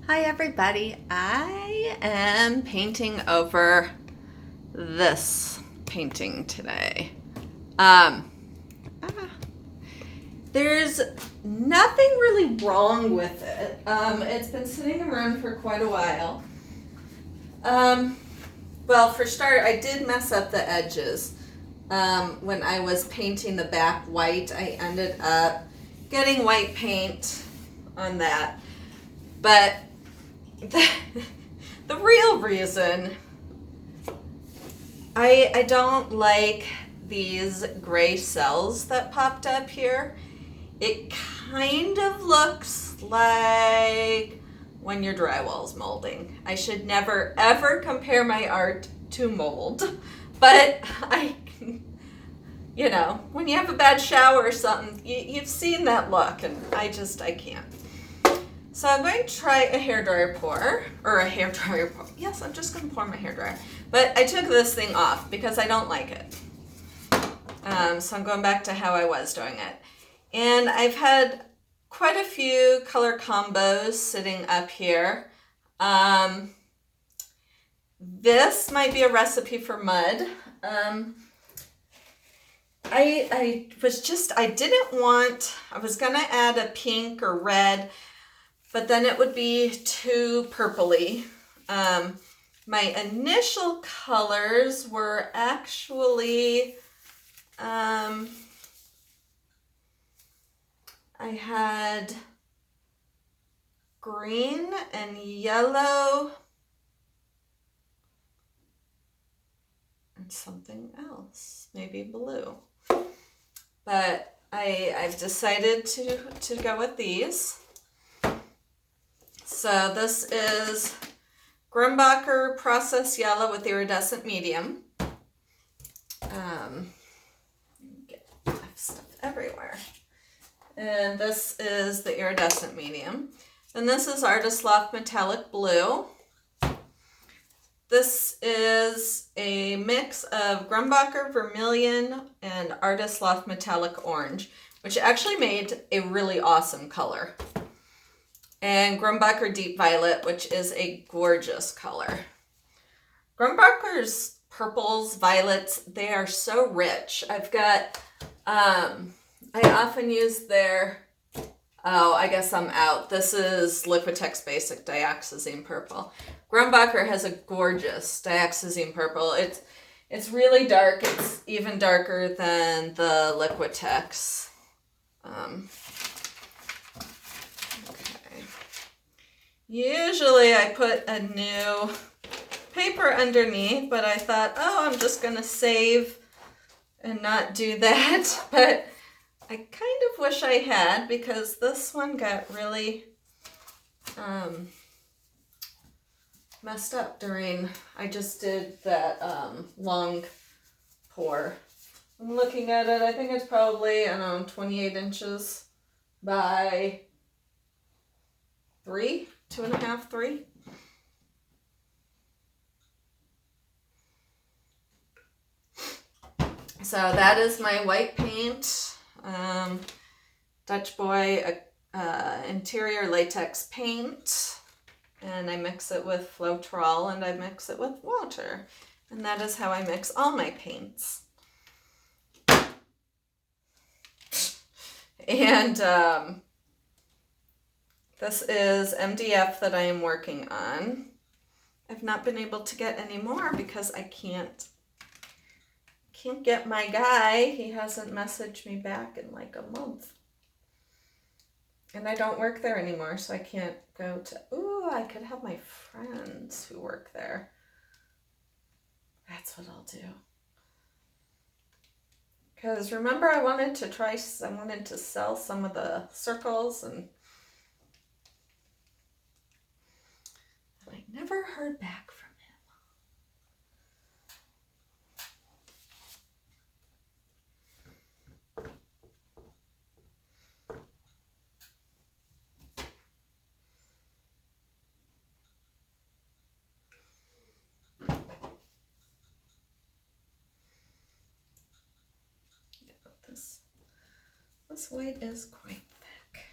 Hi everybody, I am painting over this painting today. Um, ah, there's nothing really wrong with it. It's been sitting around for quite a while. Well, for start, I did mess up the edges. When I was painting the back white, I ended up getting white paint on that. But the real reason I don't like these gray cells that popped up here. It kind of looks like when your drywall's molding. I should never ever compare my art to mold, but when you have a bad shower or something, you've seen that look, and I can't. So I'm going to try a hairdryer pour, or a hairdryer pour. Yes, I'm just going to pour my hairdryer. But I took this thing off because I don't like it. So I'm going back to how I was doing it. And I've had quite a few color combos sitting up here. This might be a recipe for mud. I was going to add a pink or red, but then it would be too purpley. My initial colors were actually, I had green and yellow and something else, maybe blue. But I've decided to go with these. So this is Grumbacher Process Yellow with Iridescent Medium. Get stuff everywhere. And this is the Iridescent Medium. And this is Artist Loft Metallic Blue. This is a mix of Grumbacher Vermilion and Artist Loft Metallic Orange, which actually made a really awesome color. And Grumbacher Deep Violet, which is a gorgeous color. Grumbacher's purples, violets, they are so rich. I've got, I often use their, I guess I'm out. This is Liquitex Basic Dioxazine Purple. Grumbacher has a gorgeous dioxazine purple. It's really dark. It's even darker than the Liquitex. Usually I put a new paper underneath, but I thought, I'm just going to save and not do that. But I kind of wish I had, because this one got really messed up I just did that long pour. I'm looking at it, I think it's probably, 28 inches by 3. 2.5, 3. So that is my white paint. Dutch Boy interior latex paint. And I mix it with Floetrol and I mix it with water. And that is how I mix all my paints. And this is MDF that I am working on. I've not been able to get any more because I can't get my guy. He hasn't messaged me back in like a month. And I don't work there anymore, so I can't go to, I could have my friends who work there. That's what I'll do. Because remember, I wanted to sell some of the circles, and I never heard back from this white is quite thick.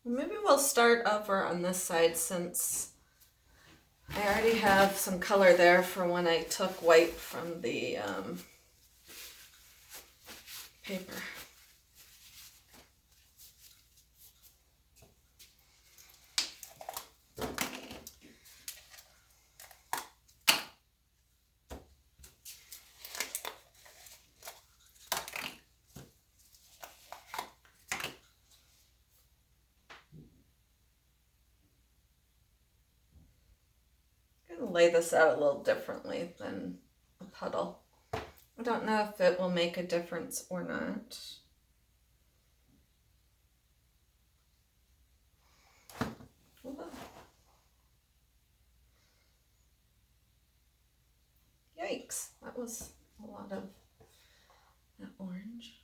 Maybe we'll start over on this side since I already have some color there for when I took white from the paper. Lay this out a little differently than a puddle. I don't know if it will make a difference or not. Whoa. Yikes, that was a lot of that orange.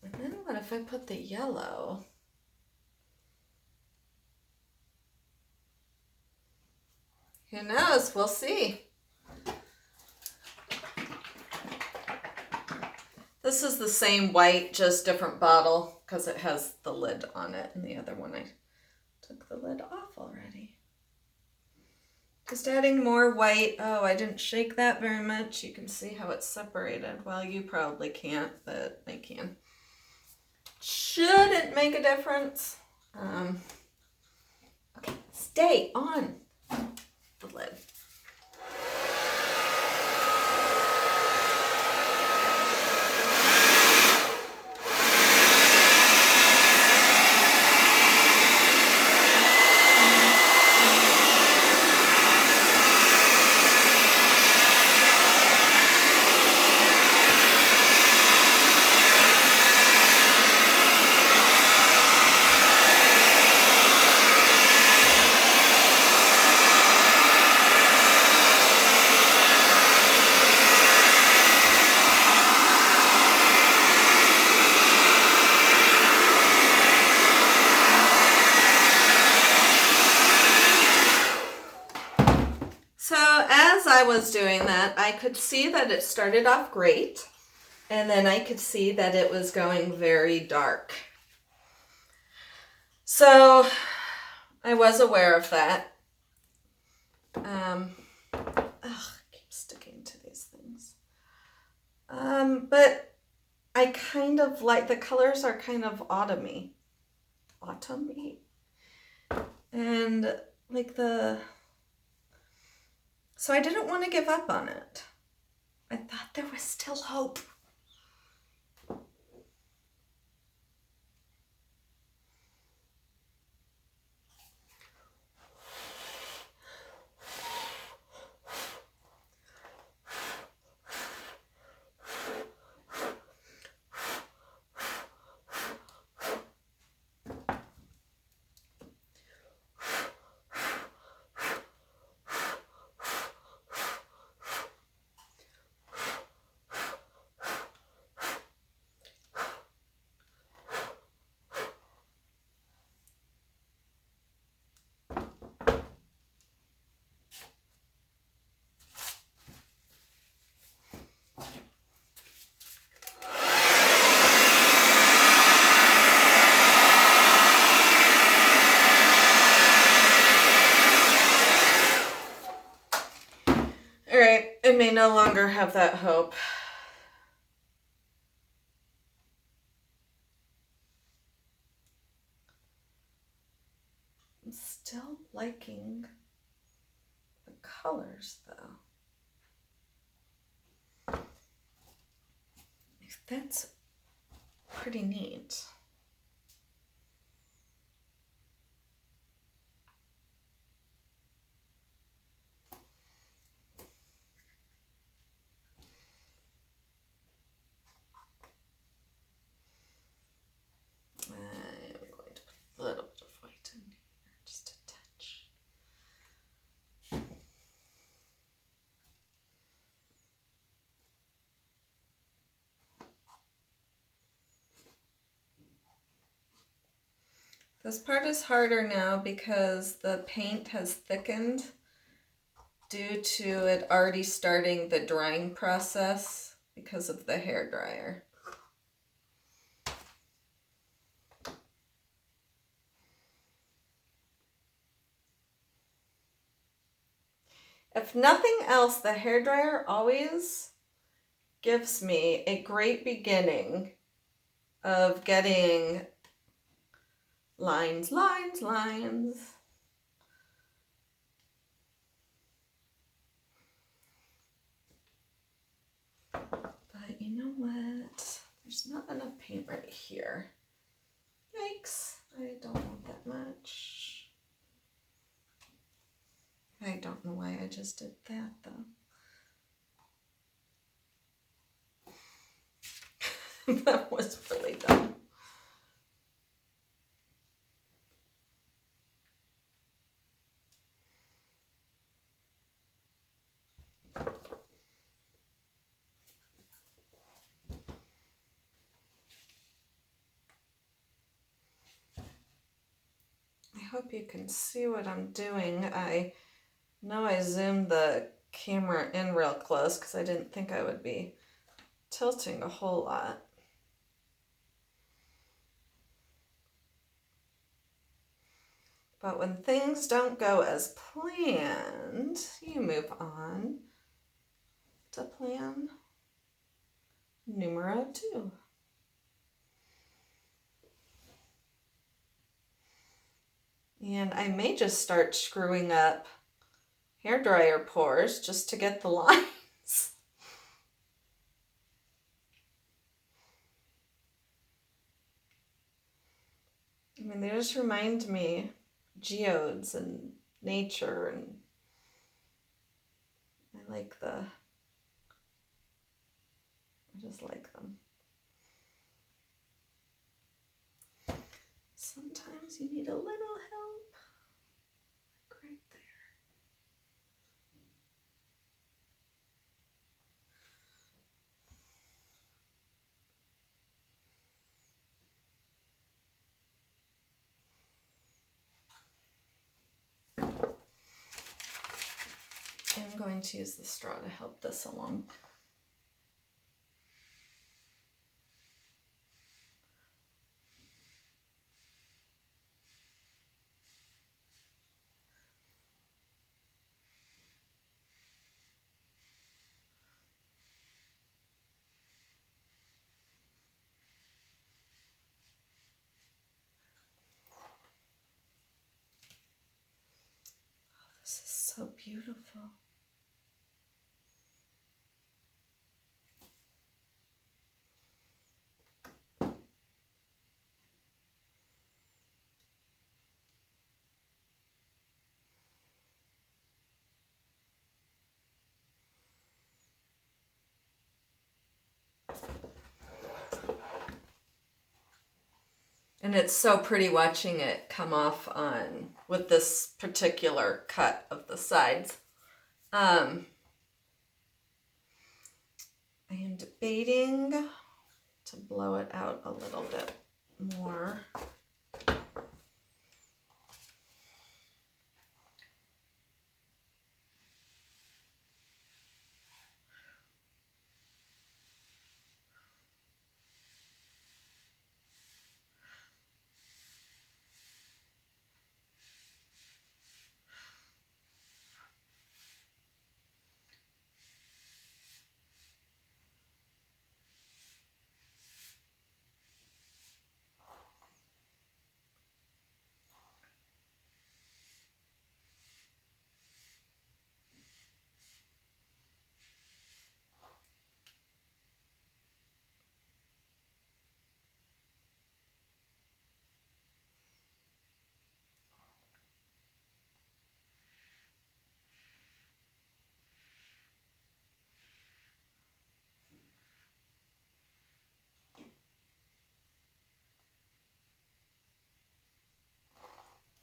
And then what if I put the yellow? Who knows? We'll see. This is the same white, just different bottle because it has the lid on it, and the other one I took the lid off already. Just adding more white. Oh, I didn't shake that very much. You can see how it's separated. Well, you probably can't, but I can. Shouldn't make a difference. Okay, stay on the lid. I was doing that, I could see that it started off great, and then I could see that it was going very dark. So I was aware of that. I keep sticking to these things. But I kind of like, the colors are kind of autumny. And like so I didn't want to give up on it. I thought there was still hope. I may no longer have that hope. I'm still liking the colors though. That's pretty neat. A little bit of white in here, just a touch. This part is harder now because the paint has thickened due to it already starting the drying process because of the hairdryer. if nothing else, the hairdryer always gives me a great beginning of getting lines, lines, lines. But you know what? There's not enough paint right here. Yikes, I don't want that much. I don't know why I just did that though. That was really dumb. I hope you can see what I'm doing. I know I zoomed the camera in real close because I didn't think I would be tilting a whole lot. But when things don't go as planned, you move on to plan numero 2. And I may just start screwing up hairdryer pores just to get the lines. I mean, they just remind me geodes and nature, and I just like them. Sometimes you need a little help, like right there. I'm going to use the straw to help this along. This is so beautiful. And it's so pretty watching it come off on with this particular cut of the sides. I am debating to blow it out a little bit more.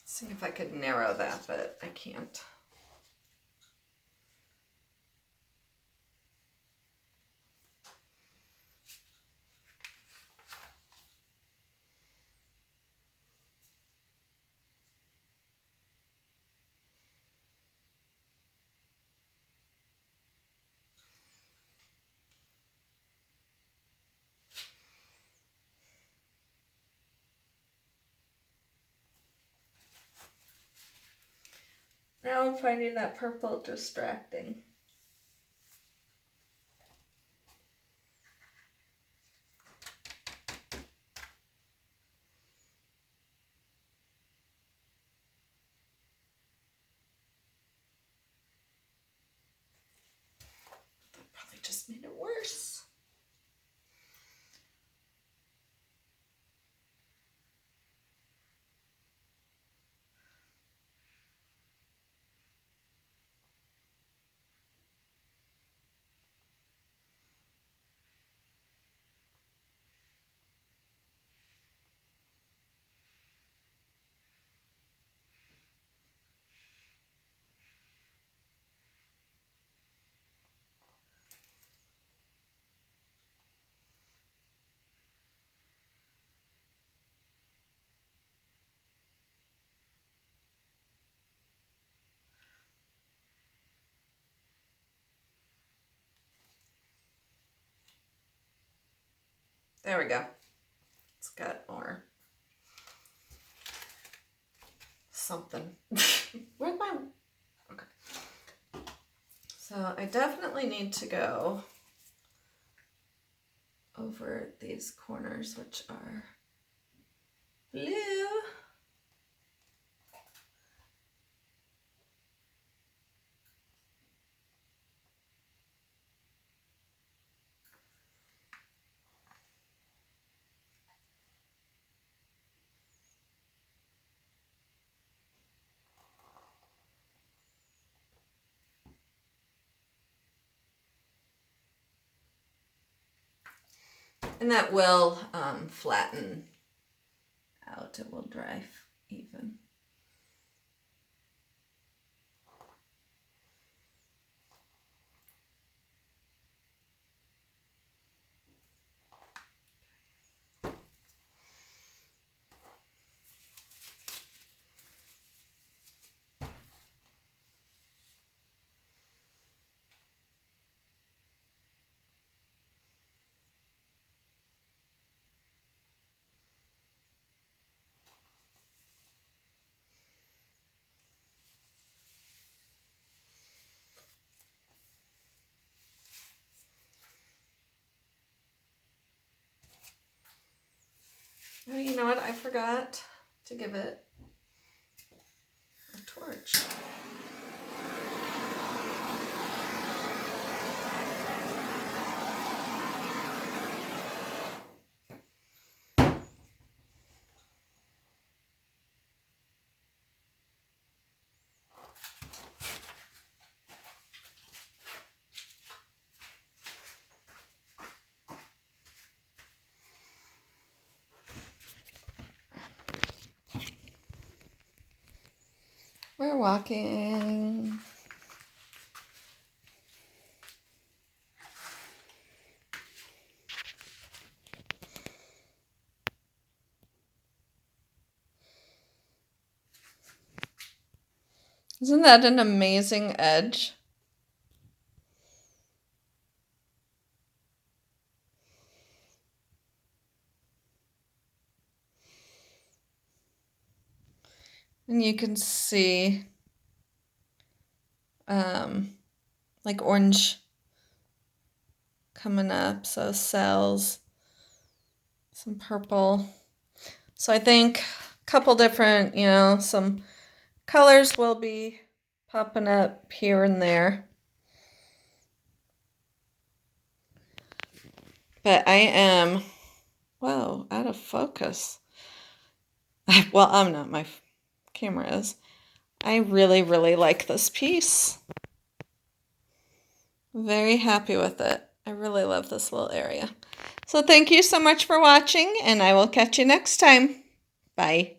See if I could narrow that, but I can't. Now now I'm finding that purple distracting. That probably just made it worse. There we go. It's got more something. Where'd my... Okay. So I definitely need to go over these corners, which are blue. And that will flatten out. It will dry even. Oh, you know what? I forgot to give it a torch. We're walking. Isn't that an amazing edge? And you can see like orange coming up, so cells, some purple. So I think a couple different, some colors will be popping up here and there. But I am, whoa, out of focus. Well, I'm not, my camera is. I really, really like this piece. Very happy with it. I really love this little area. So thank you so much for watching, and I will catch you next time. Bye.